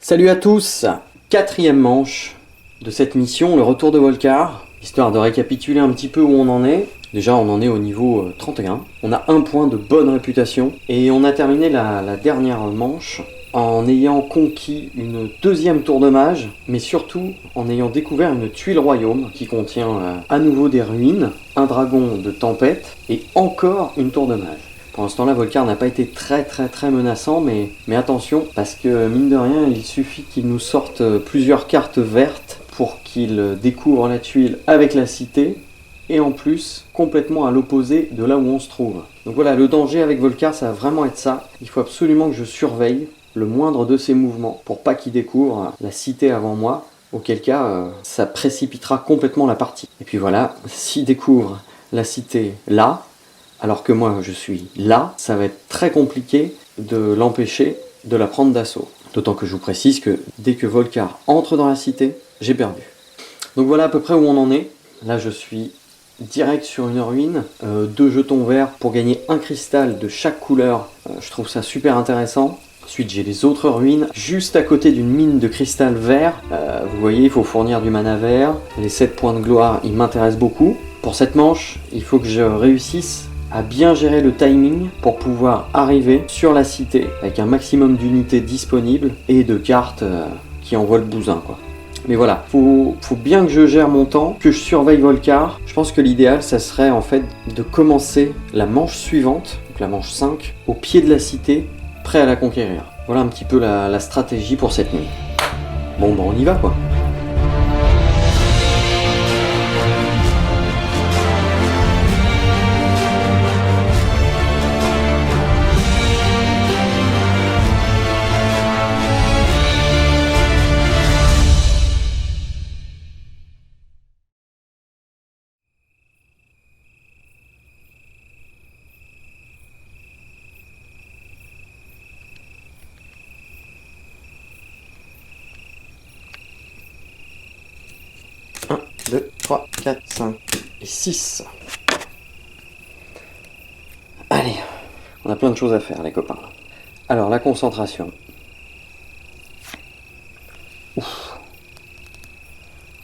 Salut à tous, quatrième manche de cette mission, le retour de Volcar. Histoire de récapituler un petit peu où on en est. Déjà on en est au niveau 31, on a un point de bonne réputation et on a terminé la dernière manche en ayant conquis une deuxième tour de mage, mais surtout en ayant découvert une tuile royaume qui contient à nouveau des ruines, un dragon de tempête et encore une tour de mage. Pour l'instant là, Volcar n'a pas été très menaçant, mais attention, parce que mine de rien, il suffit qu'il nous sorte plusieurs cartes vertes pour qu'il découvre la tuile avec la cité, et en plus, complètement à l'opposé de là où on se trouve. Donc voilà, le danger avec Volcar, ça va vraiment être ça. Il faut absolument que je surveille le moindre de ses mouvements pour pas qu'il découvre la cité avant moi, auquel cas, ça précipitera complètement la partie. Et puis voilà, s'il découvre la cité là, alors que moi je suis là, ça va être très compliqué de l'empêcher de la prendre d'assaut. D'autant que je vous précise que dès que Volcar entre dans la cité, j'ai perdu. Donc voilà à peu près où on en est. Là je suis direct sur une ruine, 2 jetons verts pour gagner un cristal de chaque couleur, je trouve ça super intéressant. Ensuite j'ai les autres ruines, juste à côté d'une mine de cristal vert. Vous voyez, il faut fournir du mana vert. Les 7 points de gloire, ils m'intéressent beaucoup. Pour cette manche, il faut que je réussisse à bien gérer le timing pour pouvoir arriver sur la cité avec un maximum d'unités disponibles et de cartes qui envoient le bousin, quoi. Mais voilà, faut bien que je gère mon temps, que je surveille Volcar. Je pense que l'idéal, ça serait en fait de commencer la manche suivante, donc la manche 5, au pied de la cité, prêt à la conquérir. Voilà un petit peu la stratégie pour cette nuit. Bon, bah on y va, quoi. Un, 2, 3, 4, 5 et 6. Allez, on a plein de choses à faire, les copains. Alors, la concentration. Ouf.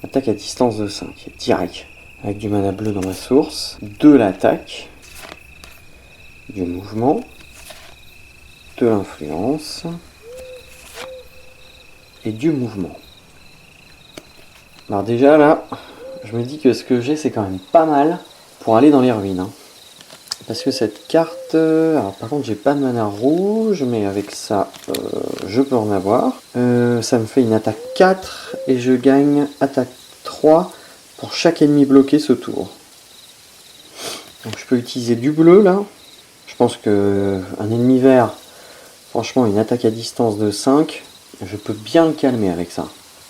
Attaque à distance de 5, direct. Avec du mana bleu dans ma source. De l'attaque. Du mouvement. De l'influence. Et du mouvement. Alors déjà là, je me dis que ce que j'ai c'est quand même pas mal pour aller dans les ruines. Hein. Parce que cette carte... alors par contre j'ai pas de mana rouge, mais avec ça je peux en avoir. Ça me fait une attaque 4 et je gagne attaque 3 pour chaque ennemi bloqué ce tour. Donc je peux utiliser du bleu là. Je pense que un ennemi vert, franchement une attaque à distance de 5, je peux bien le calmer avec ça.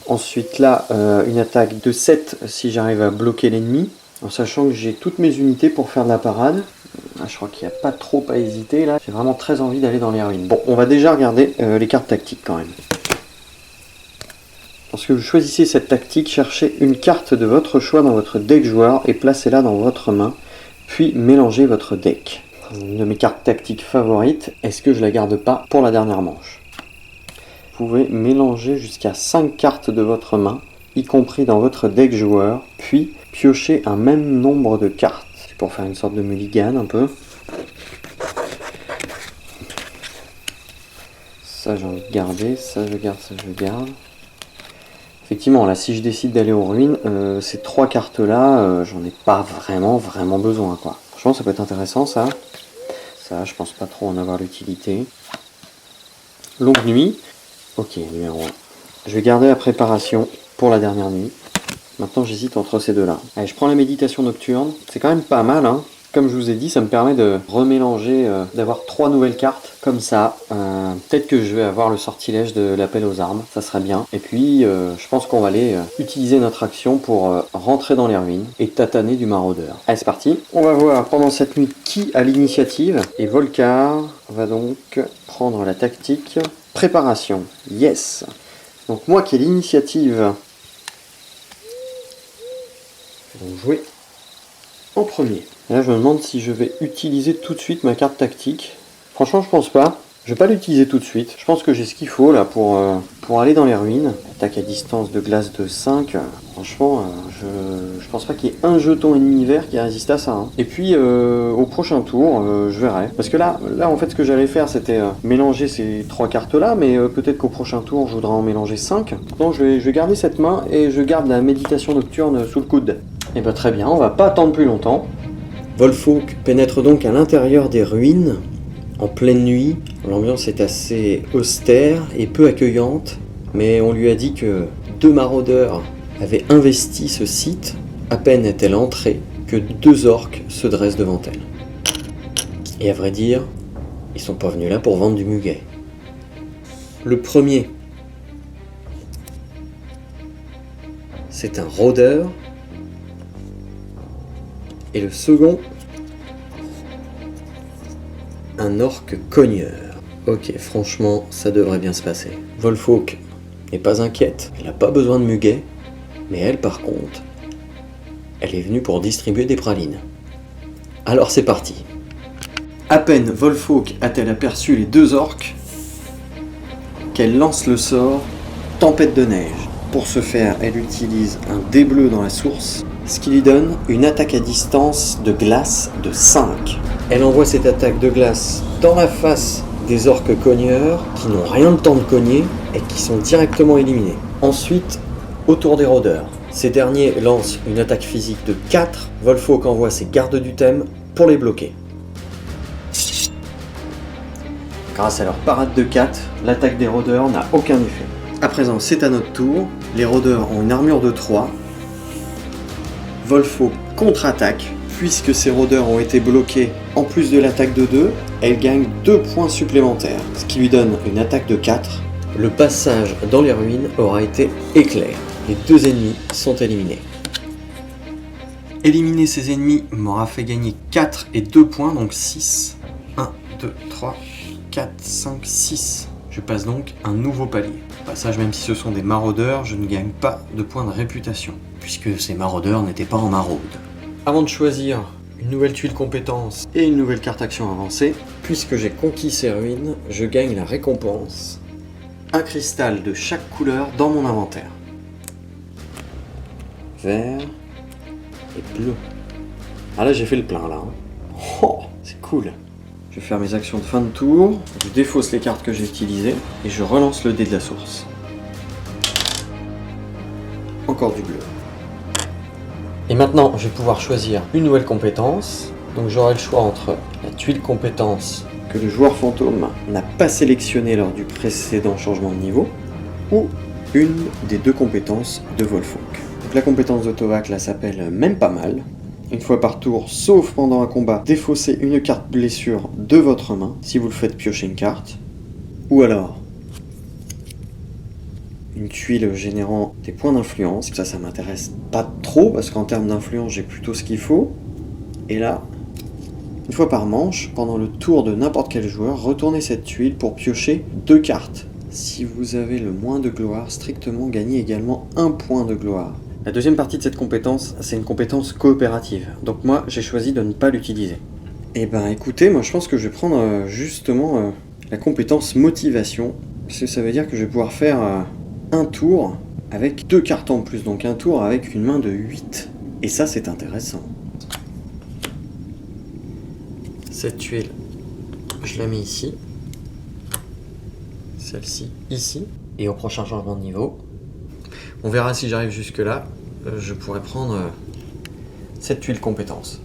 Ensuite là, une attaque de 7 si j'arrive à bloquer l'ennemi, en sachant que j'ai toutes mes unités pour faire de la parade. Là, je crois qu'il n'y a pas trop à hésiter là, j'ai vraiment très envie d'aller dans les ruines. Bon, on va déjà regarder les cartes tactiques quand même. Lorsque vous choisissez cette tactique, cherchez une carte de votre choix dans votre deck joueur et placez-la dans votre main, puis mélangez votre deck. Une de mes cartes tactiques favorites, est-ce que je la garde pas pour la dernière manche ? Vous pouvez mélanger jusqu'à 5 cartes de votre main, y compris dans votre deck joueur, puis piocher un même nombre de cartes. C'est pour faire une sorte de mulligan un peu. Ça j'ai envie de garder, ça je garde, ça je garde. Effectivement, là si je décide d'aller aux ruines, ces 3 cartes là, j'en ai pas vraiment besoin, quoi. Franchement ça peut être intéressant ça. Ça je pense pas trop en avoir l'utilité. Longue nuit. Ok, numéro 1. Je vais garder la préparation pour la dernière nuit. Maintenant, j'hésite entre ces deux-là. Allez, je prends la méditation nocturne. C'est quand même pas mal, hein. Comme je vous ai dit, ça me permet de remélanger, d'avoir 3 nouvelles cartes. Comme ça, peut-être que je vais avoir le sortilège de l'appel aux armes. Ça serait bien. Et puis, je pense qu'on va aller utiliser notre action pour rentrer dans les ruines et tataner du maraudeur. Allez, c'est parti. On va voir pendant cette nuit qui a l'initiative. Et Volcar va donc prendre la tactique. Préparation, yes. Donc moi qui ai l'initiative, je vais jouer en premier. Et là je me demande si je vais utiliser tout de suite ma carte tactique. Franchement je pense pas. Je vais pas l'utiliser tout de suite. Je pense que j'ai ce qu'il faut là pour aller dans les ruines. Attaque à distance de glace de 5. Franchement, je pense pas qu'il y ait un jeton ennemi vert qui résiste à ça. Hein. Et puis au prochain tour, je verrai. Parce que là en fait ce que j'allais faire c'était mélanger ces 3 cartes là, mais peut-être qu'au prochain tour je voudrais en mélanger 5. Donc je vais garder cette main et je garde la méditation nocturne sous le coude. Et bah très bien, on va pas attendre plus longtemps. Volfolk pénètre donc à l'intérieur des ruines. En pleine nuit, l'ambiance est assez austère et peu accueillante, mais on lui a dit que 2 maraudeurs avaient investi ce site. À peine est-elle entrée que 2 orques se dressent devant elle. Et à vrai dire, ils sont pas venus là pour vendre du muguet. Le premier, c'est un rôdeur, et le second, un orque cogneur. Ok, franchement, ça devrait bien se passer. Volfolk n'est pas inquiète, elle n'a pas besoin de muguet, mais elle, par contre, elle est venue pour distribuer des pralines. Alors c'est parti. À peine Volfolk a-t-elle aperçu les 2 orques qu'elle lance le sort Tempête de neige. Pour ce faire, elle utilise un dé bleu dans la source, ce qui lui donne une attaque à distance de glace de 5. Elle envoie cette attaque de glace dans la face des orques cogneurs qui n'ont rien le temps de cogner et qui sont directement éliminés. Ensuite, au tour des rôdeurs. Ces derniers lancent une attaque physique de 4. Volfolk envoie ses gardes du thème pour les bloquer. Grâce à leur parade de 4, l'attaque des rôdeurs n'a aucun effet. À présent, c'est à notre tour. Les rôdeurs ont une armure de 3. Volfolk contre-attaque. Puisque ces rôdeurs ont été bloqués, en plus de l'attaque de 2, elle gagne 2 points supplémentaires, ce qui lui donne une attaque de 4. Le passage dans les ruines aura été éclair. Les 2 ennemis sont éliminés. Éliminer ces ennemis m'aura fait gagner 4 et 2 points, donc 6. 1, 2, 3, 4, 5, 6. Je passe donc un nouveau palier. Passage, même si ce sont des maraudeurs, je ne gagne pas de points de réputation, puisque ces maraudeurs n'étaient pas en maraude. Avant de choisir une nouvelle tuile compétence et une nouvelle carte action avancée, puisque j'ai conquis ces ruines, je gagne la récompense. Un cristal de chaque couleur dans mon inventaire. Vert et bleu. Ah là j'ai fait le plein là. Oh, c'est cool. Je vais faire mes actions de fin de tour, je défausse les cartes que j'ai utilisées et je relance le dé de la source. Encore du bleu. Et maintenant, je vais pouvoir choisir une nouvelle compétence. Donc j'aurai le choix entre la tuile compétence que le joueur fantôme n'a pas sélectionnée lors du précédent changement de niveau, ou une des 2 compétences de Volfolk. Donc la compétence de Tovak là s'appelle Même pas mal. Une fois par tour, sauf pendant un combat, défaussez une carte blessure de votre main si vous le faites piocher une carte. Ou alors une tuile générant des points d'influence. Ça m'intéresse pas trop parce qu'en termes d'influence, j'ai plutôt ce qu'il faut. Et là, une fois par manche, pendant le tour de n'importe quel joueur, retournez cette tuile pour piocher 2 cartes. Si vous avez le moins de gloire, strictement gagnez également 1 point de gloire. La deuxième partie de cette compétence, c'est une compétence coopérative. Donc moi, j'ai choisi de ne pas l'utiliser. Et ben écoutez, moi je pense que je vais prendre justement la compétence motivation. Parce que ça veut dire que je vais pouvoir faire un tour avec 2 cartes en plus. Donc un tour avec une main de 8. Et ça, c'est intéressant. Cette tuile, je la mets ici. Celle-ci, ici. Et au prochain changement de niveau, on verra si j'arrive jusque là. Je pourrais prendre cette tuile compétence.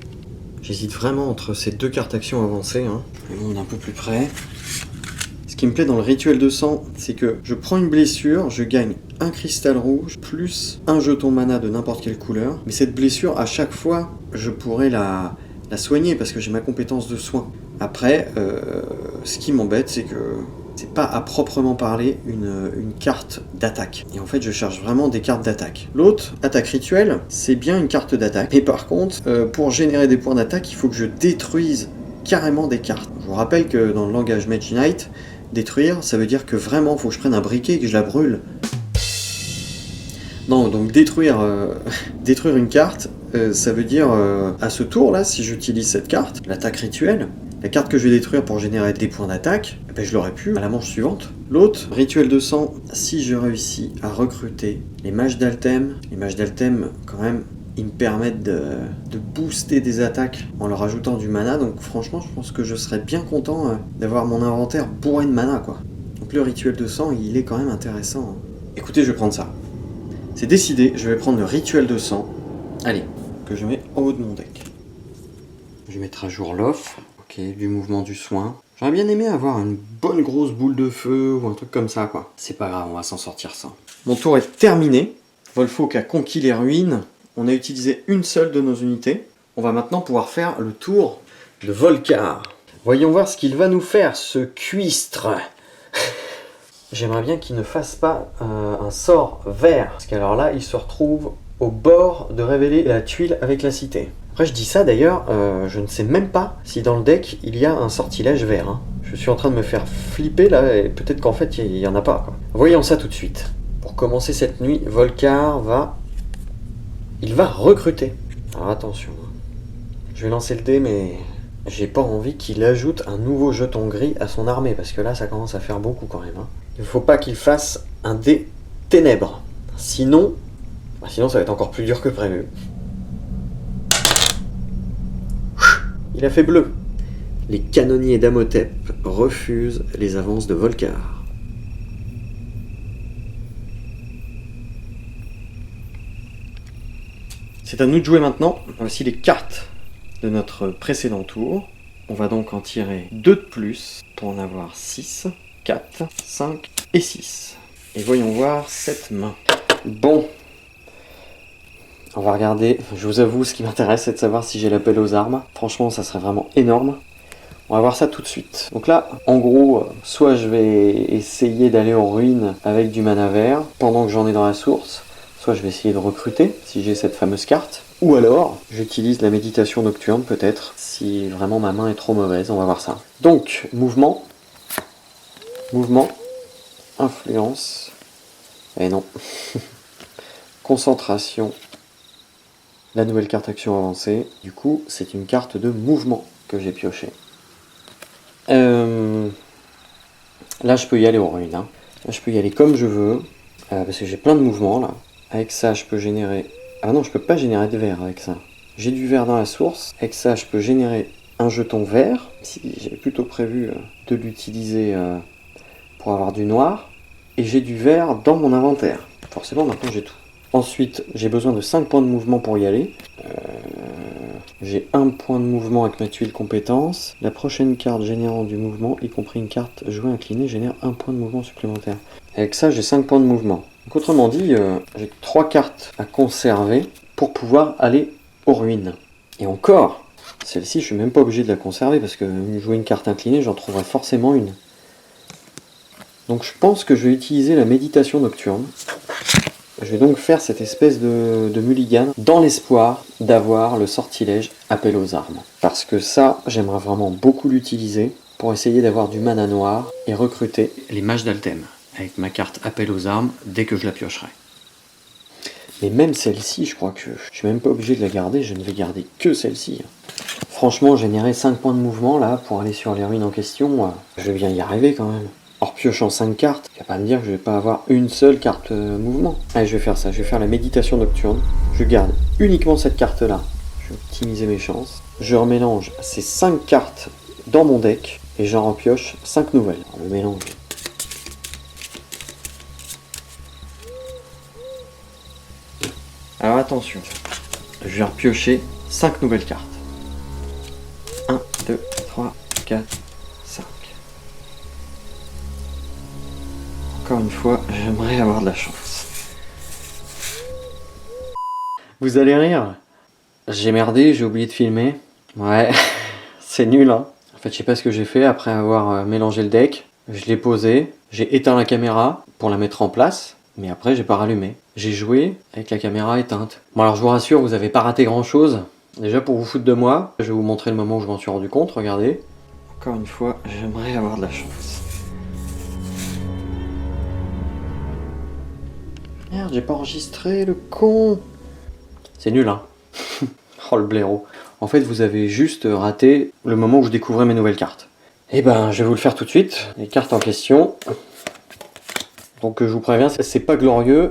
J'hésite vraiment entre ces 2 cartes actions avancées. Je vais monter un peu plus près. Ce qui me plaît dans le rituel de sang, c'est que je prends une blessure, je gagne un cristal rouge, plus un jeton mana de n'importe quelle couleur. Mais cette blessure, à chaque fois, je pourrais la soigner parce que j'ai ma compétence de soin. Après, ce qui m'embête, c'est que c'est pas à proprement parler une carte d'attaque. Et en fait, je cherche vraiment des cartes d'attaque. L'autre, attaque rituelle, c'est bien une carte d'attaque. Mais par contre, pour générer des points d'attaque, il faut que je détruise carrément des cartes. Je vous rappelle que dans le langage Mage Knight, détruire, ça veut dire que vraiment, il faut que je prenne un briquet et que je la brûle. Non, donc détruire une carte, ça veut dire à ce tour-là, si j'utilise cette carte, l'attaque rituelle, la carte que je vais détruire pour générer des points d'attaque, ben, je l'aurais pu à la manche suivante. L'autre, rituel de sang, si je réussis à recruter les mages d'Altem quand même, ils me permettent de booster des attaques en leur ajoutant du mana, donc franchement je pense que je serais bien content d'avoir mon inventaire bourré de mana quoi. Donc le rituel de sang il est quand même intéressant. Écoutez, je vais prendre ça. C'est décidé, je vais prendre le rituel de sang. Allez, que je mets en haut de mon deck. Je vais mettre à jour l'offre, ok, du mouvement du soin. J'aurais bien aimé avoir une bonne grosse boule de feu ou un truc comme ça quoi. C'est pas grave, on va s'en sortir sans. Mon tour est terminé. Volfolk a conquis les ruines. On a utilisé une seule de nos unités. On va maintenant pouvoir faire le tour de Volkar. Voyons voir ce qu'il va nous faire, ce cuistre. J'aimerais bien qu'il ne fasse pas un sort vert. Parce qu'alors là, il se retrouve au bord de révéler la tuile avec la cité. Après, je dis ça d'ailleurs, je ne sais même pas si dans le deck, il y a un sortilège vert. Hein. Je suis en train de me faire flipper là, et peut-être qu'en fait, il n'y en a pas. Quoi. Voyons ça tout de suite. Pour commencer cette nuit, Volkar va... Il va recruter. Alors attention. Je vais lancer le dé, mais j'ai pas envie qu'il ajoute un nouveau jeton gris à son armée, parce que là, ça commence à faire beaucoup quand même. Hein. Il ne faut pas qu'il fasse un dé ténèbres. Sinon, ça va être encore plus dur que prévu. Il a fait bleu. Les canonniers d'Amotep refusent les avances de Volkar. C'est à nous de jouer maintenant. Voici les cartes de notre précédent tour. On va donc en tirer 2 de plus pour en avoir 6, 4, 5 et 6. Et voyons voir cette main. Bon. On va regarder. Je vous avoue, ce qui m'intéresse, c'est de savoir si j'ai l'appel aux armes. Franchement, ça serait vraiment énorme. On va voir ça tout de suite. Donc là, en gros, soit je vais essayer d'aller aux ruines avec du mana vert pendant que j'en ai dans la source. Soit je vais essayer de recruter, si j'ai cette fameuse carte. Ou alors, j'utilise la méditation nocturne, peut-être, si vraiment ma main est trop mauvaise, on va voir ça. Donc, mouvement, influence, et non, concentration, la nouvelle carte action avancée. Du coup, c'est une carte de mouvement que j'ai piochée. Là, je peux y aller aux ruines. Hein. Là, je peux y aller comme je veux, parce que j'ai plein de mouvements, là. Avec ça, je peux générer... Ah non, je peux pas générer de vert avec ça. J'ai du vert dans la source. Avec ça, je peux générer un jeton vert. Si j'avais plutôt prévu de l'utiliser pour avoir du noir. Et j'ai du vert dans mon inventaire. Forcément, maintenant, j'ai tout. Ensuite, j'ai besoin de 5 points de mouvement pour y aller. J'ai 1 point de mouvement avec ma tuile compétence. La prochaine carte générant du mouvement, y compris une carte jouée inclinée, génère 1 point de mouvement supplémentaire. Avec ça, j'ai 5 points de mouvement. Donc autrement dit, j'ai 3 cartes à conserver pour pouvoir aller aux ruines. Et encore, celle-ci, je suis même pas obligé de la conserver parce que jouer une carte inclinée, j'en trouverai forcément une. Donc je pense que je vais utiliser la méditation nocturne. Je vais donc faire cette espèce de mulligan dans l'espoir d'avoir le sortilège appel aux armes. Parce que ça, j'aimerais vraiment beaucoup l'utiliser pour essayer d'avoir du mana noir et recruter les mages d'Altem. Avec ma carte appel aux armes, dès que je la piocherai. Mais même celle-ci, je crois que je suis même pas obligé de la garder, je ne vais garder que celle-ci. Franchement, générer 5 points de mouvement là pour aller sur les ruines en question, je vais bien y arriver quand même. En piochant 5 cartes, tu vas pas me dire que je vais pas avoir une seule carte mouvement. Allez, je vais faire ça, je vais faire la méditation nocturne. Je garde uniquement cette carte-là. Je vais optimiser mes chances. Je remélange ces 5 cartes dans mon deck et j'en repioche 5 nouvelles. On le mélange. Alors attention, je vais repiocher 5 nouvelles cartes. 1, 2, 3, 4, 5. Encore une fois, j'aimerais avoir de la chance. Vous allez rire. J'ai merdé, j'ai oublié de filmer. Ouais, c'est nul hein. En fait, je sais pas ce que j'ai fait après avoir mélangé le deck. Je l'ai posé, j'ai éteint la caméra pour la mettre en place. Mais après, j'ai pas rallumé. J'ai joué avec la caméra éteinte. Bon alors je vous rassure, vous avez pas raté grand chose. Déjà pour vous foutre de moi, je vais vous montrer le moment où je m'en suis rendu compte, regardez. Encore une fois, j'aimerais avoir de la chance. Merde, j'ai pas enregistré, le con. C'est nul hein. Oh le blaireau. En fait, vous avez juste raté le moment où je découvrais mes nouvelles cartes. Eh ben, je vais vous le faire tout de suite. Les cartes en question. Donc je vous préviens, c'est pas glorieux,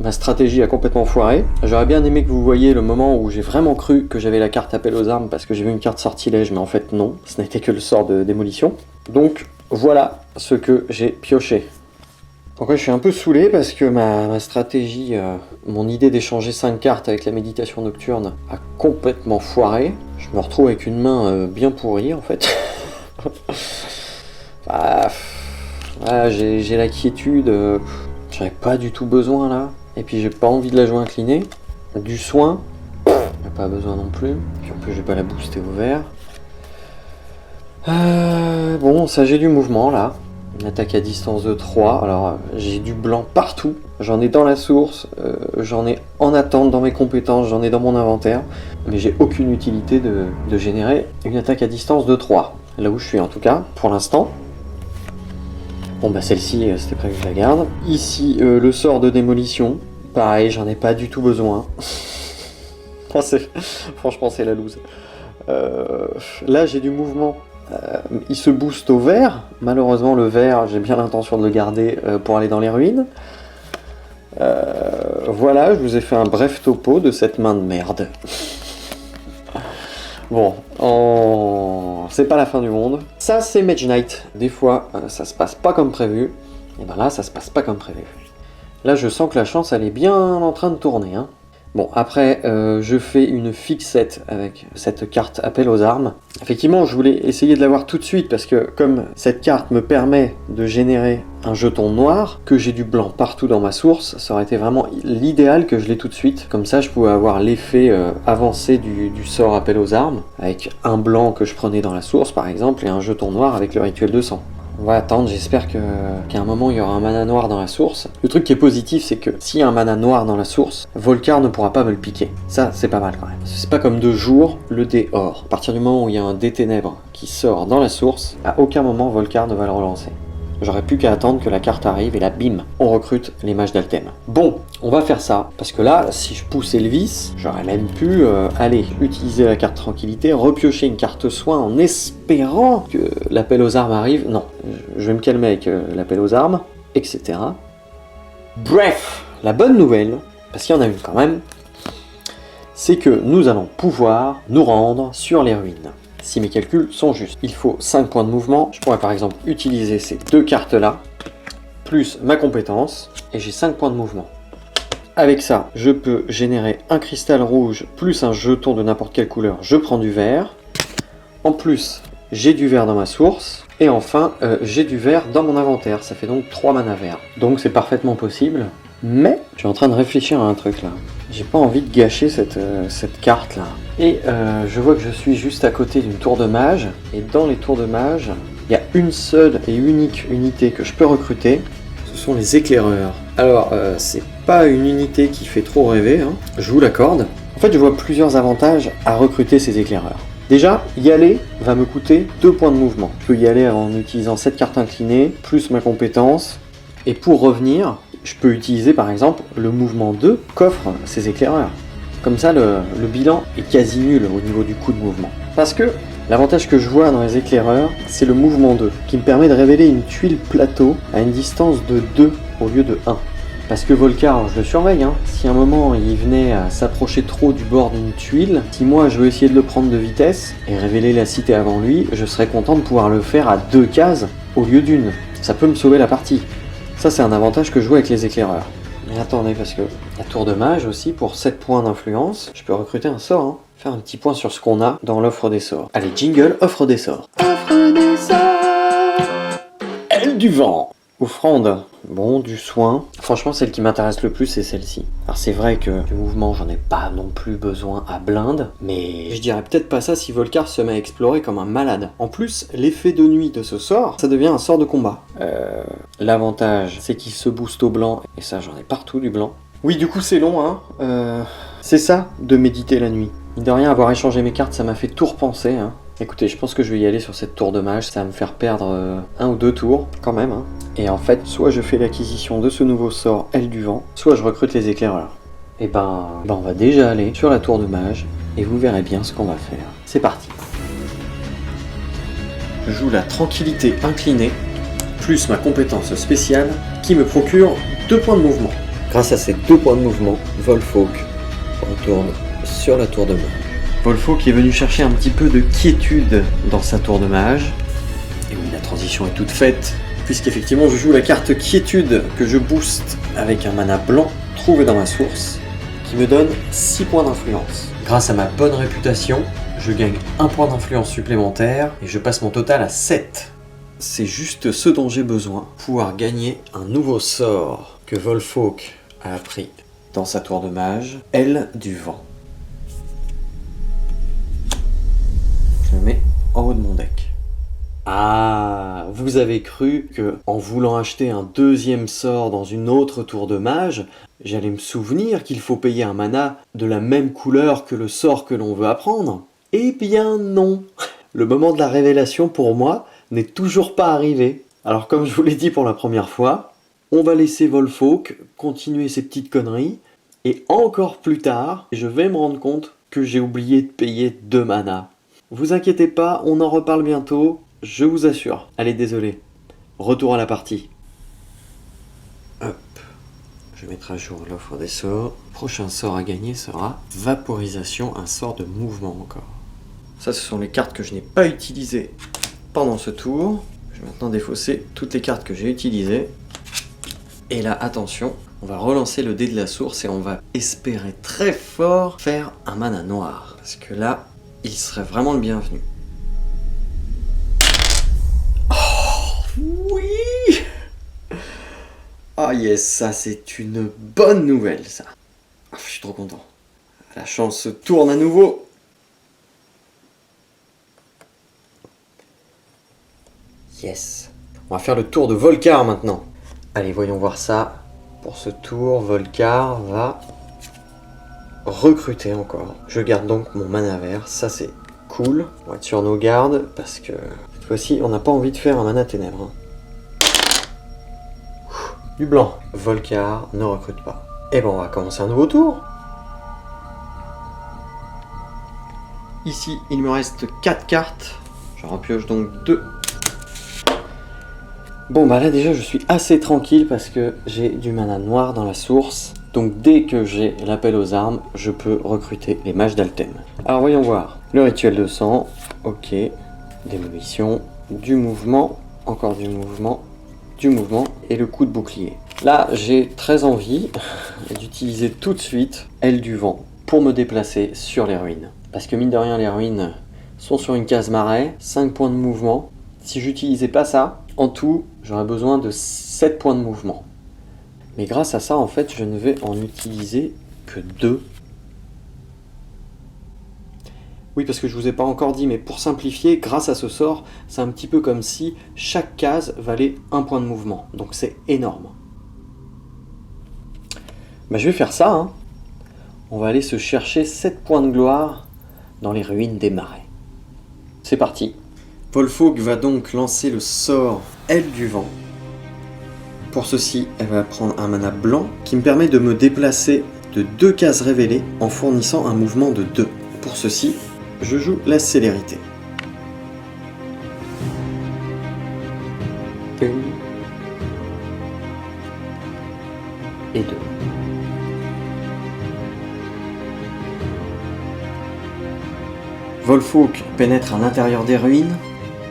ma stratégie a complètement foiré. J'aurais bien aimé que vous voyiez le moment où j'ai vraiment cru que j'avais la carte appel aux armes parce que j'ai vu une carte sortilège, mais en fait non, ce n'était que le sort de démolition. Donc voilà ce que j'ai pioché. Donc ouais, je suis un peu saoulé parce que ma stratégie, mon idée d'échanger 5 cartes avec la méditation nocturne a complètement foiré. Je me retrouve avec une main bien pourrie en fait. Bah, voilà, j'ai la quiétude, j'en ai pas du tout besoin là. Et puis j'ai pas envie de la jouer inclinée. Du soin, j'ai pas besoin non plus. Puis en plus je vais pas la booster au vert. Bon, ça j'ai du mouvement là. Une attaque à distance de 3. Alors j'ai du blanc partout. J'en ai dans la source, j'en ai en attente dans mes compétences, j'en ai dans mon inventaire. Mais j'ai aucune utilité de générer une attaque à distance de 3. Là où je suis en tout cas, pour l'instant. Bon bah celle-ci, c'était prévu que je la garde. Ici, le sort de démolition. Pareil, j'en ai pas du tout besoin. Franchement, c'est la loose. Là, j'ai du mouvement. Il se booste au vert. Malheureusement, le vert, j'ai bien l'intention de le garder pour aller dans les ruines. Voilà, je vous ai fait un bref topo de cette main de merde. Bon, c'est pas la fin du monde. Ça, c'est Mage Knight. Des fois, ça se passe pas comme prévu. Et ben là, ça se passe pas comme prévu. Là, je sens que la chance, elle est bien en train de tourner. Hein. Bon, après, je fais une fixette avec cette carte appel aux armes. Effectivement, je voulais essayer de l'avoir tout de suite parce que comme cette carte me permet de générer un jeton noir, que j'ai du blanc partout dans ma source, ça aurait été vraiment l'idéal que je l'ai tout de suite. Comme ça, je pouvais avoir l'effet avancé du sort appel aux armes, avec un blanc que je prenais dans la source par exemple, et un jeton noir avec le rituel de sang. On va attendre, j'espère qu'à un moment il y aura un mana noir dans la source. Le truc qui est positif, c'est que s'il y a un mana noir dans la source, Volcar ne pourra pas me le piquer. Ça, c'est pas mal quand même. C'est pas comme de jour, le dé or. À partir du moment où il y a un dé ténèbres qui sort dans la source, à aucun moment Volcar ne va le relancer. J'aurais plus qu'à attendre que la carte arrive et là, bim, on recrute les mages d'Altem. Bon, on va faire ça, parce que là, si je pousse Elvis, j'aurais même pu aller utiliser la carte tranquillité, repiocher une carte soin en espérant que l'appel aux armes arrive. Non, je vais me calmer avec l'appel aux armes, etc. Bref, la bonne nouvelle, parce qu'il y en a une quand même, c'est que nous allons pouvoir nous rendre sur les ruines. Si mes calculs sont justes. Il faut 5 points de mouvement. Je pourrais par exemple utiliser ces deux cartes-là, plus ma compétence, et j'ai 5 points de mouvement. Avec ça, je peux générer un cristal rouge, plus un jeton de n'importe quelle couleur. Je prends du vert. En plus, j'ai du vert dans ma source. Et enfin, j'ai du vert dans mon inventaire. Ça fait donc 3 mana verts. Donc c'est parfaitement possible. Mais, je suis en train de réfléchir à un truc là. J'ai pas envie de gâcher cette carte là. Et je vois que je suis juste à côté d'une tour de mage. Et dans les tours de mage, il y a une seule et unique unité que je peux recruter. Ce sont les éclaireurs. Alors, c'est pas une unité qui fait trop rêver, hein. Je vous l'accorde. En fait, je vois plusieurs avantages à recruter ces éclaireurs. Déjà, y aller va me coûter 2 points de mouvement. Je peux y aller en utilisant cette carte inclinée, plus ma compétence. Et pour revenir, je peux utiliser par exemple le mouvement 2 qu'offrent ces éclaireurs. Comme ça, le bilan est quasi nul au niveau du coût de mouvement. Parce que l'avantage que je vois dans les éclaireurs, c'est le mouvement 2, qui me permet de révéler une tuile plateau à une distance de 2 au lieu de 1. Parce que Volcar, je le surveille, hein. Si à un moment il venait à s'approcher trop du bord d'une tuile, si moi je veux essayer de le prendre de vitesse et révéler la cité avant lui, je serais content de pouvoir le faire à 2 cases au lieu d'une. Ça peut me sauver la partie. Ça, c'est un avantage que je vois avec les éclaireurs. Mais attendez, parce que la tour de mage aussi, pour 7 points d'influence, je peux recruter un sort, hein. Faire un petit point sur ce qu'on a dans l'offre des sorts. Allez, jingle, offre des sorts. Offre des sorts. Aile du vent. Offrande. Bon, du soin. Franchement, celle qui m'intéresse le plus, c'est celle-ci. Alors c'est vrai que du mouvement, j'en ai pas non plus besoin à blinde, mais je dirais peut-être pas ça si Volcar se met à explorer comme un malade. En plus, l'effet de nuit de ce sort, ça devient un sort de combat. L'avantage, c'est qu'il se booste au blanc, et ça, j'en ai partout du blanc. Oui, du coup, c'est long, hein. C'est ça, de méditer la nuit. Mine de rien, avoir échangé mes cartes, ça m'a fait tout repenser, hein. Écoutez, je pense que je vais y aller sur cette tour de mage, ça va me faire perdre 1 ou 2 tours, quand même, hein. Et en fait, soit je fais l'acquisition de ce nouveau sort, Aile du vent, soit je recrute les éclaireurs. Et ben on va déjà aller sur la tour de mage, et vous verrez bien ce qu'on va faire. C'est parti. je joue la tranquillité inclinée, plus ma compétence spéciale, qui me procure 2 points de mouvement. Grâce à ces 2 points de mouvement, Volfolk retourne sur la tour de mage. Volfolk est venu chercher un petit peu de quiétude dans sa tour de mage. Et oui, la transition est toute faite, puisqu'effectivement je joue la carte quiétude que je booste avec un mana blanc trouvé dans ma source, qui me donne 6 points d'influence. Grâce à ma bonne réputation, je gagne 1 point d'influence supplémentaire et je passe mon total à 7. C'est juste ce dont j'ai besoin pour pouvoir gagner un nouveau sort que Volfolk a appris dans sa tour de mage, Aile du vent. Je le mets en haut de mon deck. Ah, vous avez cru que en voulant acheter un deuxième sort dans une autre tour de mage, j'allais me souvenir qu'il faut payer un mana de la même couleur que le sort que l'on veut apprendre? Eh bien non. Le moment de la révélation pour moi n'est toujours pas arrivé. Alors comme je vous l'ai dit pour la première fois, on va laisser Volfolk continuer ses petites conneries, et encore plus tard, je vais me rendre compte que j'ai oublié de payer 2 mana. Vous inquiétez pas, on en reparle bientôt, je vous assure. Allez, désolé. Retour à la partie. Hop. Je vais mettre à jour l'offre des sorts. Prochain sort à gagner sera Vaporisation, un sort de mouvement encore. Ça, ce sont les cartes que je n'ai pas utilisées pendant ce tour. Je vais maintenant défausser toutes les cartes que j'ai utilisées. Et là, attention, on va relancer le dé de la source et on va espérer très fort faire un mana noir. Parce que là, il serait vraiment le bienvenu. Oh, oui! Ah yes, ça c'est une bonne nouvelle, ça. Oh, je suis trop content. La chance se tourne à nouveau. Yes. On va faire le tour de Volcar maintenant. Allez, voyons voir ça. Pour ce tour, Volcar va recruter encore. Je garde donc mon mana vert, ça c'est cool. On va être sur nos gardes parce que cette fois-ci, on n'a pas envie de faire un mana ténèbres. Du blanc. Volcar ne recrute pas. Et bon, on va commencer un nouveau tour. Ici, il me reste 4 cartes. J'en repioche donc 2. Bon bah là déjà je suis assez tranquille parce que j'ai du mana noir dans la source. Donc dès que j'ai l'appel aux armes, je peux recruter les mages d'Altem. Alors voyons voir. Le rituel de sang, ok. Démolition, du mouvement, encore du mouvement et le coup de bouclier. Là j'ai très envie d'utiliser tout de suite Aile du vent pour me déplacer sur les ruines. Parce que mine de rien les ruines sont sur une case marais, 5 points de mouvement. Si j'utilisais pas ça, en tout, j'aurais besoin de 7 points de mouvement. Mais grâce à ça, en fait, je ne vais en utiliser que 2. Oui, parce que je vous ai pas encore dit, mais pour simplifier, grâce à ce sort, c'est un petit peu comme si chaque case valait 1 point de mouvement. Donc c'est énorme. Bah, je vais faire ça, hein. On va aller se chercher 7 points de gloire dans les ruines des marais. C'est parti. Volfolk va donc lancer le sort Aile du vent. Pour ceci, elle va prendre un mana blanc qui me permet de me déplacer de 2 cases révélées en fournissant un mouvement de 2. Pour ceci, je joue la célérité. 1 et 2. Volfolk pénètre à l'intérieur des ruines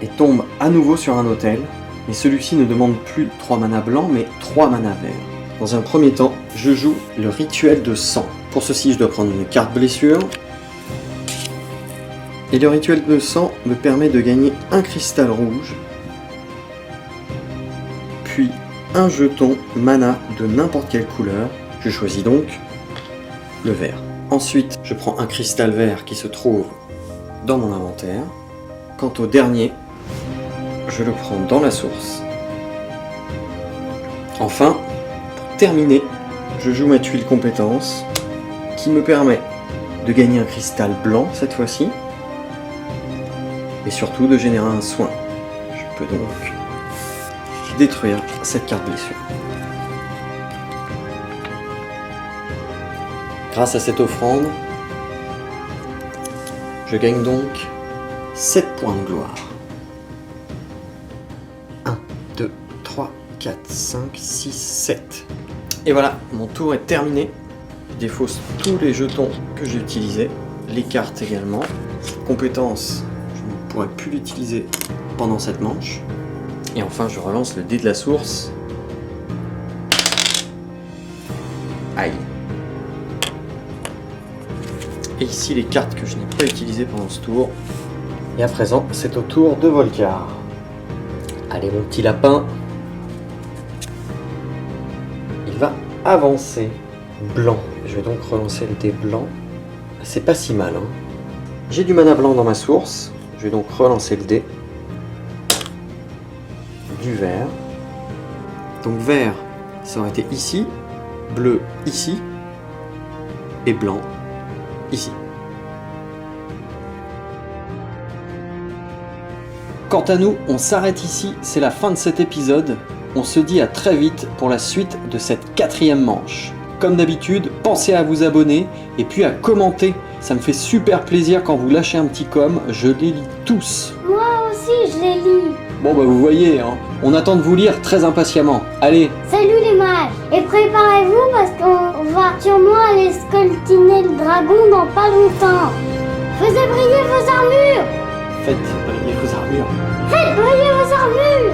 et tombe à nouveau sur un autel, mais celui-ci ne demande plus 3 mana blancs, mais 3 mana verts. Dans un premier temps, je joue le rituel de sang. Pour ceci, je dois prendre une carte blessure. Et le rituel de sang me permet de gagner un cristal rouge, puis un jeton mana de n'importe quelle couleur. Je choisis donc le vert. Ensuite, je prends un cristal vert qui se trouve dans mon inventaire. Quant au dernier, je le prends dans la source. Enfin, pour terminer, je joue ma tuile compétence qui me permet de gagner un cristal blanc cette fois-ci et surtout de générer un soin. Je peux donc détruire cette carte blessure. Grâce à cette offrande, je gagne donc 7 points de gloire. 4, 5, 6, 7. Et voilà, mon tour est terminé. Je défausse tous les jetons que j'ai utilisés, les cartes également. Cette compétence, je ne pourrai plus l'utiliser pendant cette manche. Et enfin, je relance le dé de la source. Aïe. Et ici, les cartes que je n'ai pas utilisées pendant ce tour. Et à présent, c'est au tour de Volcar. Allez, mon petit lapin. Il va avancer. Blanc. Je vais donc relancer le dé blanc. C'est pas si mal, hein. J'ai du mana blanc dans ma source. Je vais donc relancer le dé. Du vert. Donc vert, ça aurait été ici. Bleu, ici. Et blanc, ici. Quant à nous, on s'arrête ici. C'est la fin de cet épisode. On se dit à très vite pour la suite de cette 4e manche. Comme d'habitude, pensez à vous abonner et puis à commenter. Ça me fait super plaisir quand vous lâchez un petit com. Je les lis tous. Moi aussi, je les lis. Bon bah vous voyez, hein, on attend de vous lire très impatiemment. Allez, Salut les mages. Et préparez-vous parce qu'on va sûrement aller scoltiner le dragon dans pas longtemps. Faites briller vos armures. faites briller vos armures. Faites briller vos armures.